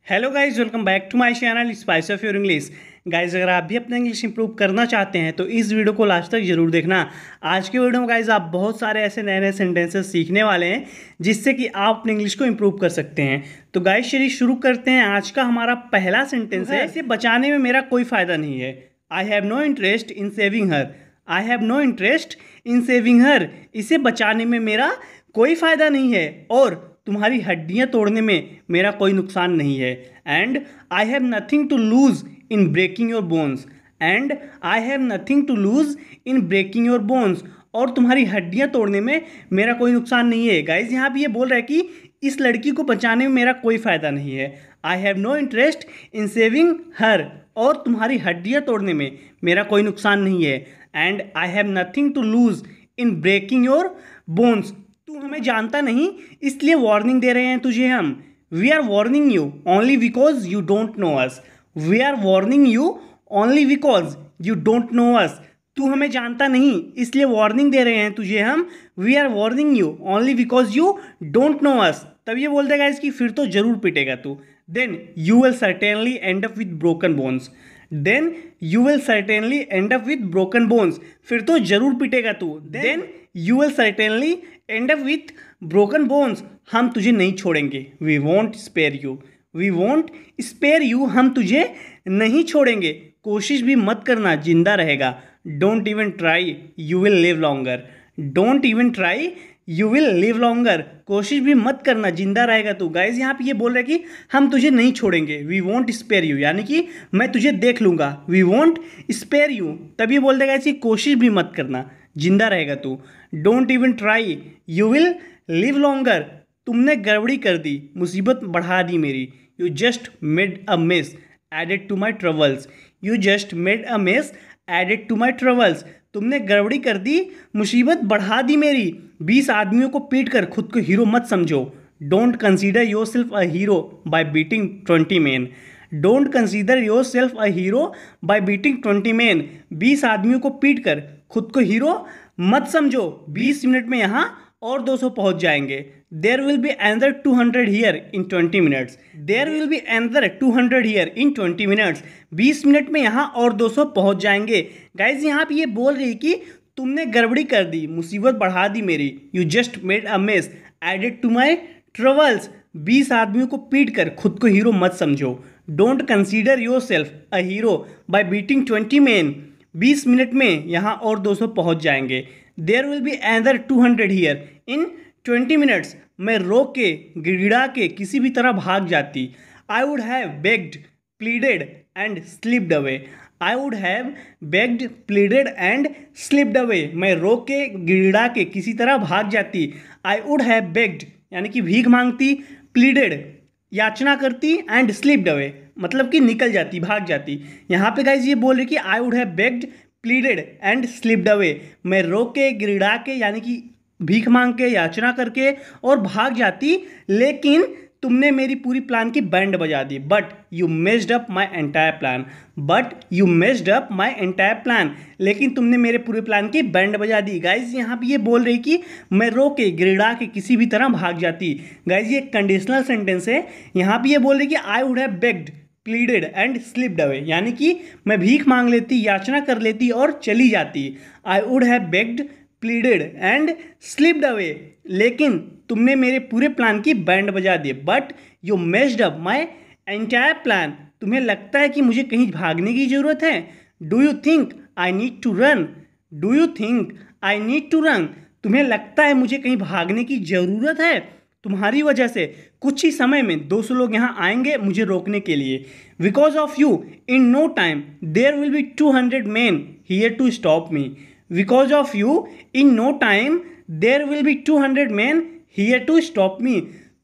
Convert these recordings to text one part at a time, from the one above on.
Hello guys, welcome back to my channel spice of your English. Guys, अगर आप भी अपना इंग्लिश इंप्रूव करना चाहते हैं तो इस वीडियो को लास्ट तक जरूर देखना। आज के वीडियो में गाइस आप बहुत सारे ऐसे नए नए सेंटेंसेस सीखने वाले हैं जिससे कि आप अपने इंग्लिश को इंप्रूव कर सकते हैं। तो गाइस चलिए शुरू करते हैं। आज का हमारा पहला सेंटेंस है, इसे बचाने में मेरा कोई फ़ायदा नहीं है। I have no interest in saving her. I have no interest in saving her. इसे बचाने में मेरा कोई फ़ायदा नहीं है और तुम्हारी हड्डियां तोड़ने में मेरा कोई नुकसान नहीं है। And I have nothing to lose in breaking your bones. And I have nothing to lose in breaking your bones. और तुम्हारी हड्डियां तोड़ने में मेरा कोई नुकसान नहीं है। गाइज यहाँ पे ये बोल रहा है कि इस लड़की को बचाने में मेरा कोई फ़ायदा नहीं है। I have no interest in saving her. और तुम्हारी हड्डियां तोड़ने में मेरा कोई नुकसान नहीं है। And I have nothing to lose in breaking your bones. तू हमें जानता नहीं इसलिए वार्निंग दे रहे हैं तुझे हम। We are warning you only because you don't know us. We are warning you only because you don't know us. तू हमें जानता नहीं इसलिए वार्निंग दे रहे हैं तुझे हम। We are warning you only because you don't know us. तब ये बोल देगा इसकी फिर तो जरूर पिटेगा तू। Then you will certainly end up with broken bones. Then you will certainly end up with broken bones. फिर तो जरूर पिटेगा तू। Then you will certainly end up with broken bones. हम तुझे नहीं छोड़ेंगे। We won't spare you. We won't spare you. हम तुझे नहीं छोड़ेंगे। कोशिश भी मत करना, जिंदा रहेगा। Don't even try, you will live longer. Don't even try, you will live longer. कोशिश भी मत करना, जिंदा रहेगा तू। गाइज यहाँ पे ये बोल रहा है कि हम तुझे नहीं छोड़ेंगे। वी वॉन्ट स्पेयर यू, यानी कि मैं तुझे देख लूँगा। We won't spare you. तब ये बोल देगा ऐसी कोशिश भी मत करना, जिंदा रहेगा तू। Don't even try, you will live longer. तुमने गड़बड़ी कर दी, मुसीबत बढ़ा दी मेरी। You just made a mess added to my troubles. You just made a mess added to my troubles. तुमने गड़बड़ी कर दी, मुसीबत बढ़ा दी मेरी। 20 आदमियों को पीट कर खुद को हीरो मत समझो। Don't consider your self a hero by beating 20 man. Don't consider your self a hero by beating 20 man. 20 आदमियों को पीट कर खुद को हीरो मत समझो। 20 मिनट में यहाँ और 200 पहुँच जाएंगे। There will be another 200 here in 20 minutes. There will be another 200 here in 20 minutes. 20 minute में यहाँ और 200 पहुँच जाएंगे। गाइज यहाँ पे ये बोल रही कि तुमने गड़बड़ी कर दी, मुसीबत बढ़ा दी मेरी। You just made a mess added to my troubles. 20 आदमियों को पीट कर खुद को हीरो मत समझो। Don't consider your self a hero by beating 20 man. 20 minute में यहाँ और 200 पहुँच जाएंगे। There will be another 200 here in 20 minutes. मैं रो के गिड़गिड़ा के किसी भी तरह भाग जाती। I would have begged, pleaded and slipped away. I would have begged, pleaded and slipped away. मैं रो के गिड़गिड़ा के किसी तरह भाग जाती। आई वुड हैव बेग्ड यानी कि भीख मांगती, प्लीडेड याचना करती एंड स्लिप्ड अवे मतलब कि निकल जाती, भाग जाती। यहाँ पे गाइज ये बोल रही कि आई would have begged, pleaded and slipped away. मैं रो के गिड़गिड़ा के यानी कि भीख मांग के, याचना करके और भाग जाती, लेकिन तुमने मेरी पूरी प्लान की बैंड बजा दी। But you messed up my entire plan. But you messed up my entire plan. लेकिन तुमने मेरे पूरे प्लान की बैंड बजा दी। गाइज यहाँ पे ये बोल रही कि मैं रो के गिड़गिड़ा के किसी भी तरह भाग जाती। गाइज ये कंडीशनल सेंटेंस है। यहाँ पे ये बोल रही कि आई would have begged, pleaded and slipped away यानी कि मैं भीख मांग लेती, याचना कर लेती और चली जाती। I would have begged, pleaded and slipped away. लेकिन तुमने मेरे पूरे प्लान की बैंड बजा दी। But you messed up my entire plan. तुम्हें लगता है कि मुझे कहीं भागने की जरूरत है। Do you think I need to run. Do you think I need to run. तुम्हें लगता है मुझे कहीं भागने की ज़रूरत है। तुम्हारी वजह से कुछ ही समय में 200 लोग यहाँ आएंगे मुझे रोकने के लिए। Because of you in no time there will be 200 man here to stop me. Because of you in no time there will be 200 man here to stop me.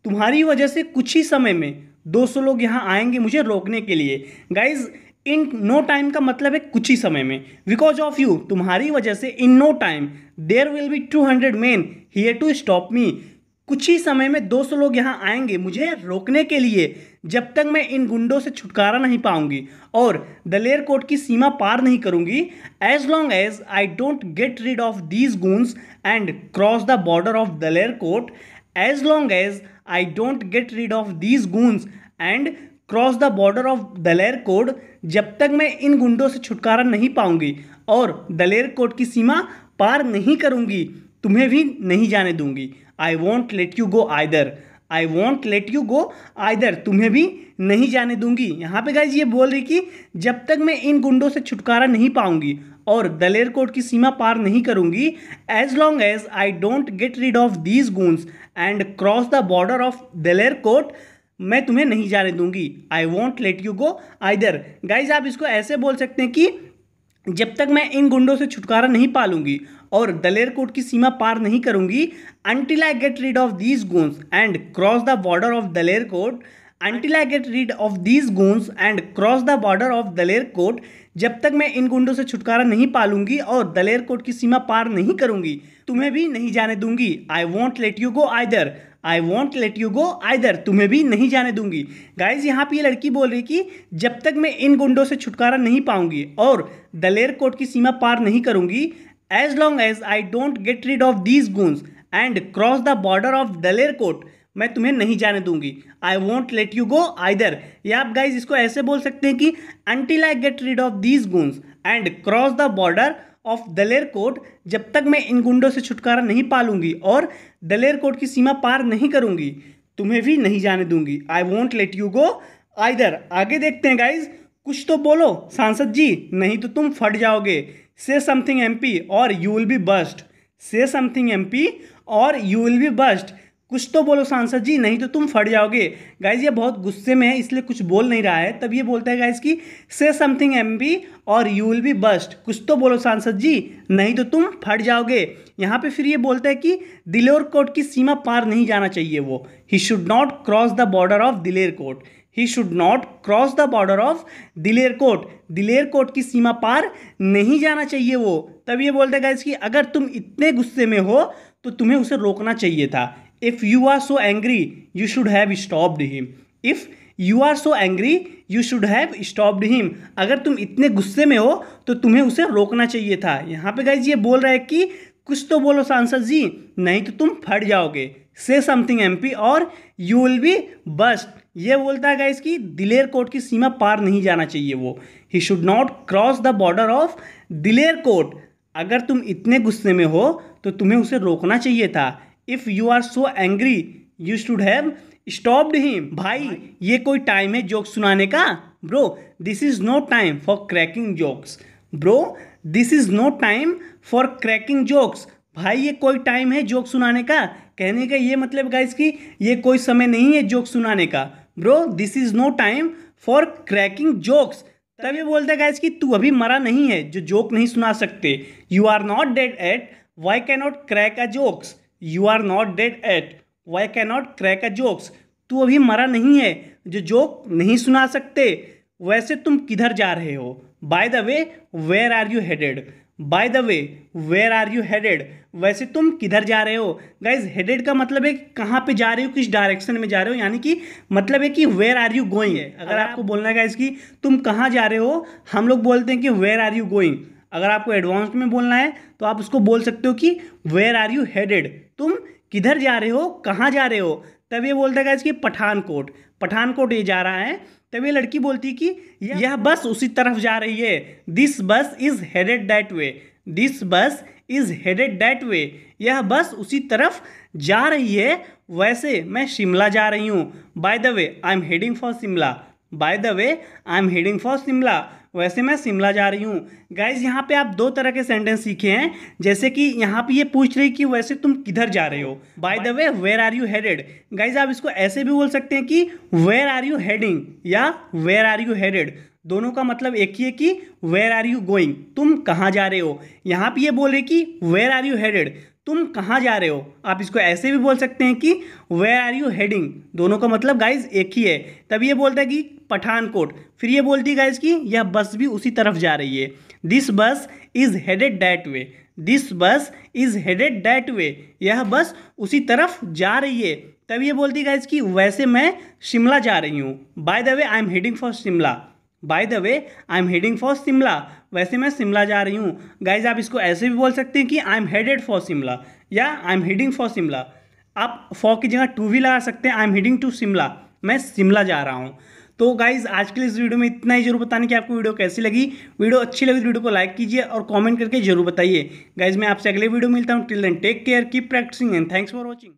तुम्हारी वजह से कुछ ही समय में 200 लोग यहाँ आएंगे मुझे रोकने के लिए। गाइज इन नो टाइम का मतलब है कुछ ही समय में। बिकॉज ऑफ यू तुम्हारी वजह से, in no time there will be 200 man here to stop me. कुछ ही समय में 200 लोग यहाँ आएंगे मुझे रोकने के लिए। जब तक मैं इन गुंडों से छुटकारा नहीं पाऊंगी और दलेर कोट की सीमा पार नहीं करूंगी, as long as I don't get rid of these goons and cross the border of Dalerkot, as long as I don't get rid of these goons and cross the border of Dalerkot, जब तक मैं इन गुंडों से छुटकारा नहीं पाऊंगी और दलेरकोट की सीमा पार नहीं करूंगी, तुम्हें भी नहीं जाने दूंगी। I won't let you go either, I won't let you go either, तुम्हें भी नहीं जाने दूंगी। यहाँ पे गाइज ये बोल रही कि जब तक मैं इन गुंडों से छुटकारा नहीं पाऊंगी और दलेरकोट की सीमा पार नहीं करूंगी, as long as I don't get rid of these goons and cross the border of Dalerkot, मैं तुम्हें नहीं जाने दूंगी। I won't let you go either. Guys आप इसको ऐसे बोल सकते हैं कि जब तक मैं इन गुंडों से छुटकारा नहीं पालूंगी और दलेरकोट की सीमा पार नहीं करूंगी, until I get rid of these goons and cross the border of दलेरकोट, until I get rid of these goons and cross the border of दलेरकोट, जब तक मैं इन गुंडों से छुटकारा नहीं पालूंगी और दलेरकोट की सीमा पार नहीं करूंगी, तुम्हें भी नहीं जाने दूंगी। I won't let you go either, I won't let you go either, तुम्हें भी नहीं जाने दूंगी। गाइज यहाँ पे ये लड़की बोल रही कि जब तक मैं इन गुंडों से छुटकारा नहीं पाऊंगी और दलेरकोट की सीमा पार नहीं करूंगी, as long as I don't get rid of these goons and cross the border of Dalerkot, मैं तुम्हें नहीं जाने दूंगी। I won't let you go either. या आप गाइज इसको ऐसे बोल सकते हैं कि until I get rid of these goons and cross the border of Dalerkot, जब तक मैं इन गुंडों से छुटकारा नहीं पालूंगी और दलेरकोट की सीमा पार नहीं करूंगी, तुम्हें भी नहीं जाने दूंगी। I won't let you go either. आगे देखते हैं गाइज, कुछ तो बोलो सांसद जी, नहीं तो तुम फट जाओगे। Say something MP or you will be bust, say something MP or you will be bust, कुछ तो बोलो सांसद जी, नहीं तो तुम फट जाओगे। गाइज ये बहुत गुस्से में है इसलिए कुछ बोल नहीं रहा है, तब ये बोलता है गाइज कि से something MP or you will be bust, कुछ तो बोलो सांसद जी, नहीं तो तुम फट जाओगे। यहाँ पे फिर ये बोलता है कि दलेरकोट की सीमा पार नहीं जाना चाहिए वो, he should not cross the border of Dalerkot, he should not cross the border of Dalerkot, Dalerkot की सीमा पार नहीं जाना चाहिए वो। तब ये बोलते हैं गाइस कि अगर तुम इतने गुस्से में हो तो तुम्हें उसे रोकना चाहिए था। If you are so angry you should have stopped him, if you are so angry you should have stopped him, अगर तुम इतने गुस्से में हो तो तुम्हें उसे रोकना चाहिए था। यहाँ पे गाइस ये बोल रहा है कि कुछ तो बोलो सांसद जी, नहीं तो तुम फट जाओगे। Say something MP or you will be bast, ये बोलता है गाइस कि दलेरकोट की सीमा पार नहीं जाना चाहिए वो, he should not cross the border of Dalerkot, अगर तुम इतने गुस्से में हो तो तुम्हें उसे रोकना चाहिए था। If you are so angry you should have stopped him. भाई ये कोई टाइम है जोक सुनाने का? Bro this is no time for cracking jokes, bro this is no time for cracking jokes, भाई ये कोई टाइम है जोक सुनाने का? कहने का ये मतलब गाइस कि ये कोई समय नहीं है जोक सुनाने का। Bro this is no time for cracking jokes. तब ये बोलते हैं गाइस कि तू अभी मरा नहीं है जो जोक नहीं सुना सकते। You are not dead yet why can not crack a jokes, you are not dead yet why can not crack a jokes, तू अभी मरा नहीं है जो जोक नहीं सुना सकते। वैसे तुम किधर जा रहे हो? By the way where are you headed, by the way where are you headed, वैसे तुम किधर जा रहे हो? गाइज हेडेड का मतलब है कहाँ पे जा रहे हो, किस डायरेक्शन में जा रहे हो, यानी कि मतलब है कि वेयर आर यू गोइंग है। अगर आपको बोलना है गाइज कि तुम कहाँ जा रहे हो, हम लोग बोलते हैं कि वेयर आर यू गोइंग। अगर आपको एडवांस में बोलना है तो आप उसको बोल सकते हो कि वेयर आर यू हेडेड, तुम किधर जा रहे हो, कहाँ जा रहे हो। तब ये बोलता है गाइज कि पठानकोट, पठानकोट ये जा रहा है। तब ये लड़की बोलती है कि यह बस उसी तरफ जा रही है, दिस बस is headed that way, this बस इज हेडेड दैट वे, यह बस उसी तरफ जा रही है। वैसे मैं शिमला जा रही हूँ, bye the way I am heading for Shimla, bye the way I am heading for Shimla, वैसे मैं शिमला जा रही हूँ। गाइज यहाँ पे आप दो तरह के सेंटेंस सीखे हैं, जैसे कि यहाँ पे ये पूछ रही कि वैसे तुम किधर जा रहे हो, by the way where are you headed. Guys आप इसको ऐसे भी बोल सकते हैं कि वेयर आर यू हेडिंग या वेयर आर यू हेडेड, दोनों का मतलब एक ही है कि वेयर आर यू गोइंग, तुम कहाँ जा रहे हो। यहाँ पे ये बोल रहे कि वेयर आर यू हेडेड, तुम कहाँ जा रहे हो। आप इसको ऐसे भी बोल सकते हैं कि वेयर आर यू हेडिंग, दोनों का मतलब गाइज एक ही है। तब ये बोलता है कि पठानकोट, फिर ये बोलती है गाइज कि यह बस भी उसी तरफ जा रही है, दिस बस is headed that way, this बस इज हेडेड दैट वे, यह बस उसी तरफ जा रही है। तब ये बोलती है गाइज कि वैसे मैं शिमला जा रही हूँ, bye the way I am heading for Shimla, bye the way I am heading for Shimla, वैसे मैं शिमला जा रही हूँ। गाइज आप इसको ऐसे भी बोल सकते हैं कि I am headed for Shimla या I am heading for Shimla. आप फॉर की जगह टू भी लगा सकते हैं, I am heading to Shimla, मैं शिमला जा रहा हूँ। तो गाइज आज के लिए इस वीडियो में इतना ही। जरूर बताने कि आपको वीडियो कैसी लगी। वीडियो अच्छी लगी तो वीडियो को लाइक कीजिए और कॉमेंट करके जरूर बताइए। गाइज मैं आपसे अगले वीडियो में मिलता हूँ। Till then take care, keep practising and thanks for watching.